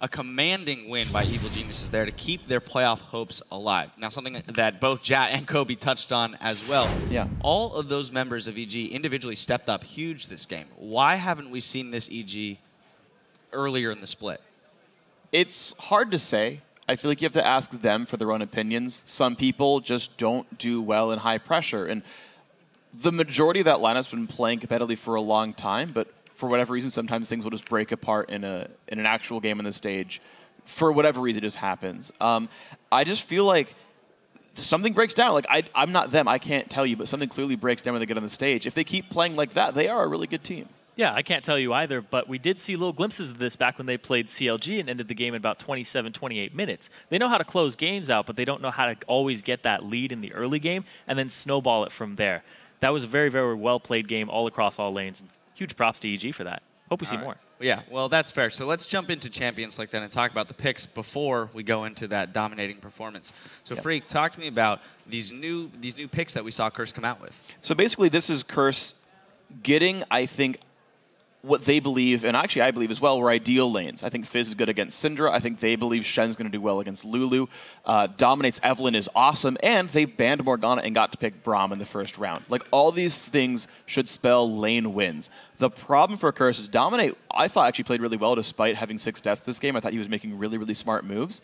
a commanding win by Evil Geniuses there to keep their playoff hopes alive. Now, something that both Jat and Kobe touched on as well. Yeah. All of those members of EG individually stepped up huge this game. Why haven't we seen this EG earlier in the split? It's hard to say. I feel like you have to ask them for their own opinions. Some people just don't do well in high pressure. And the majority of that lineup's been playing competitively for a long time, but for whatever reason, sometimes things will just break apart in an actual game on the stage. For whatever reason, it just happens. I just feel like something breaks down. Like, I'm not them. I can't tell you, but something clearly breaks down when they get on the stage. If they keep playing like that, they are a really good team. Yeah, I can't tell you either, but we did see little glimpses of this back when they played CLG and ended the game in about 27, 28 minutes. They know how to close games out, but they don't know how to always get that lead in the early game and then snowball it from there. That was a very, very well-played game all across all lanes. Huge props to EG for that. Hope we see more. Yeah, well, that's fair. So let's jump into champions like that and talk about the picks before we go into that dominating performance. So, Phreak, talk to me about these new picks that we saw Curse come out with. So basically, this is Curse getting, I think, what they believe, and actually I believe as well, were ideal lanes. I think Fizz is good against Syndra. I think they believe Shen's going to do well against Lulu. Dominates Evelynn is awesome, and they banned Morgana and got to pick Braum in the first round. Like, all these things should spell lane wins. The problem for Curse is Dominate, I thought, actually played really well despite having 6 deaths this game. I thought he was making really, really smart moves.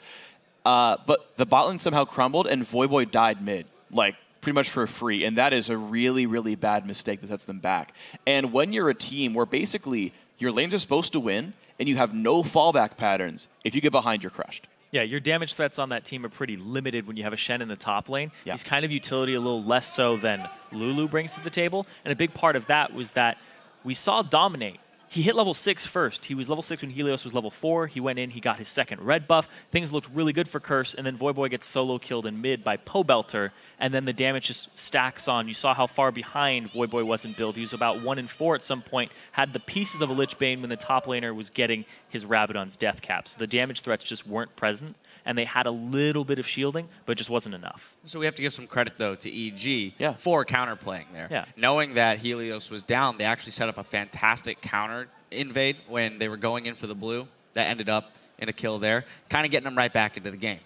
But the bot lane somehow crumbled, and Voyboy died mid. Like, pretty much for free, and that is a really, really bad mistake that sets them back. And when you're a team where basically your lanes are supposed to win and you have no fallback patterns, if you get behind, you're crushed. Yeah, your damage threats on that team are pretty limited when you have a Shen in the top lane. Yeah. He's kind of utility a little less so than Lulu brings to the table, and a big part of that was that we saw Dominate. He hit level 6 first. He was level 6 when Helios was level 4. He went in, he got his second red buff. Things looked really good for Curse, and then Voyboy gets solo killed in mid by Pobelter, and then the damage just stacks on. You saw how far behind Voyboy was in build. He was about 1 in 4 at some point, had the pieces of a Lich Bane when the top laner was getting his Rabadon's death cap. So the damage threats just weren't present, and they had a little bit of shielding, but it just wasn't enough. So we have to give some credit, though, to EG for counterplaying there. Yeah. Knowing that Helios was down, they actually set up a fantastic counter invade when they were going in for the blue. That ended up in a kill there, kind of getting them right back into the game.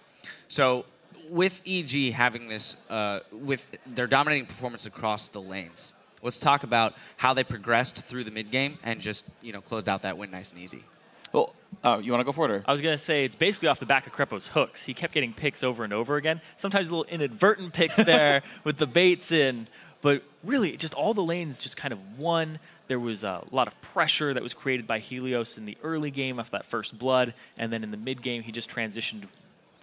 So with EG having this, with their dominating performance across the lanes, let's talk about how they progressed through the mid game and just, closed out that win nice and easy. Well, you want to go for it? Or? I was going to say, it's basically off the back of Krepo's hooks. He kept getting picks over and over again. Sometimes little inadvertent picks there with the baits in. But really, just all the lanes just kind of won. There was a lot of pressure that was created by Helios in the early game after that first blood. And then in the mid game, he just transitioned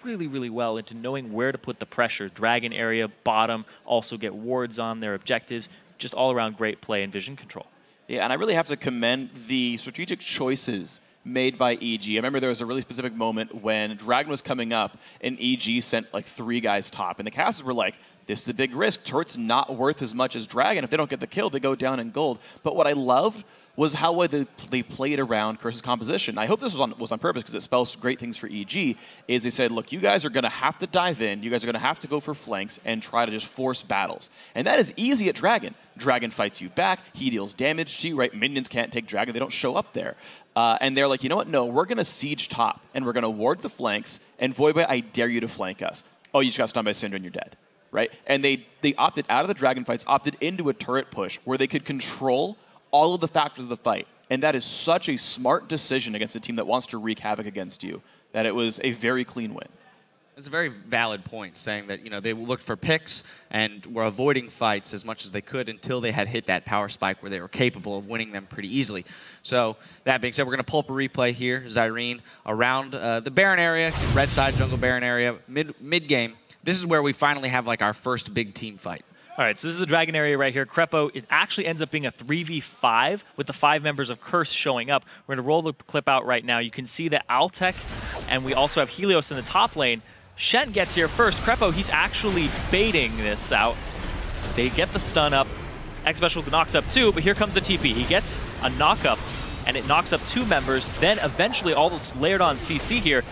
really, really well into knowing where to put the pressure. Dragon area, bottom, also get wards on their objectives. Just all around great play and vision control. Yeah, and I really have to commend the strategic choices made by EG. I remember there was a really specific moment when Dragon was coming up and EG sent like 3 guys top. And the casters were like, this is a big risk. Turret's not worth as much as Dragon. If they don't get the kill, they go down in gold. But what I loved was how well they played around Curse's composition. I hope this was on purpose because it spells great things for EG, is they said, look, you guys are going to have to dive in. You guys are going to have to go for flanks and try to just force battles. And that is easy at Dragon. Dragon fights you back. He deals damage to you, right? Minions can't take Dragon. They don't show up there. And they're like, you know what? No, we're going to siege top, and we're going to ward the flanks, and Voyboy, I dare you to flank us. Oh, you just got stunned by Syndra and you're dead. Right? And they opted out of the Dragon fights, opted into a turret push where they could control all of the factors of the fight. And that is such a smart decision against a team that wants to wreak havoc against you, that it was a very clean win. It's a very valid point, saying that they looked for picks and were avoiding fights as much as they could until they had hit that power spike where they were capable of winning them pretty easily. So that being said, we're going to pull up a replay here. Zirene around the Baron area, red side jungle Baron area, mid game. This is where we finally have like our first big team fight. All right, so this is the Dragon area right here. Krepo, it actually ends up being a 3v5 with the 5 members of Curse showing up. We're going to roll the clip out right now. You can see that Altec, and we also have Helios in the top lane. Shen gets here first. Krepo, he's actually baiting this out. They get the stun up. X-Special knocks up 2, but here comes the TP. He gets a knock up, and it knocks up 2 members. Then eventually, all this layered on CC here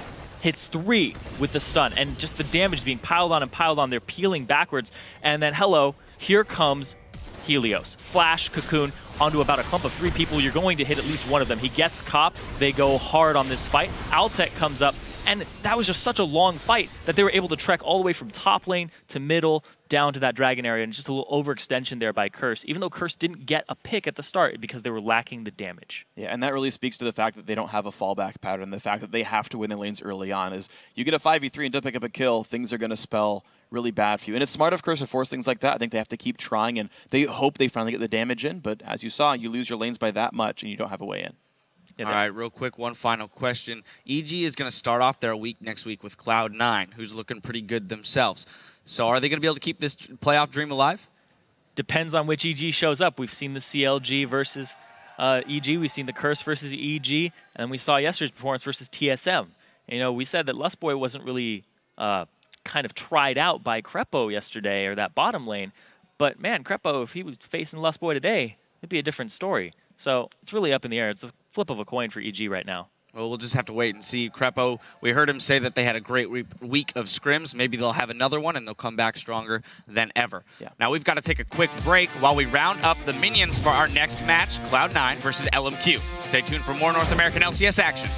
hits 3 with the stun, and just the damage is being piled on and piled on. They're peeling backwards, and then hello, here comes Helios. Flash, Cocoon, onto about a clump of 3 people. You're going to hit at least one of them. He gets Cop. They go hard on this fight. Altec comes up, and that was just such a long fight that they were able to trek all the way from top lane to middle, down to that Dragon area, and just a little overextension there by Curse, even though Curse didn't get a pick at the start because they were lacking the damage. Yeah, and that really speaks to the fact that they don't have a fallback pattern, the fact that they have to win their lanes early on. Is you get a 5v3 and don't pick up a kill, things are going to spell really bad for you. And it's smart of Curse to force things like that. I think they have to keep trying, and they hope they finally get the damage in, but as you saw, you lose your lanes by that much, and you don't have a way in. All right, real quick, one final question. EG is going to start off their week next week with Cloud9, who's looking pretty good themselves. So are they going to be able to keep this playoff dream alive? Depends on which EG shows up. We've seen the CLG versus EG. We've seen the Curse versus EG. And we saw yesterday's performance versus TSM. And, we said that Lustboy wasn't really kind of tried out by Crepo yesterday, or that bottom lane. But, man, Crepo, if he was facing Lustboy today, it'd be a different story. So it's really up in the air. It's a flip of a coin for EG right now. Well, we'll just have to wait and see. Crepo, we heard him say that they had a great week of scrims. Maybe they'll have another one, and they'll come back stronger than ever. Yeah. Now, we've got to take a quick break while we round up the minions for our next match, Cloud9 versus LMQ. Stay tuned for more North American LCS action.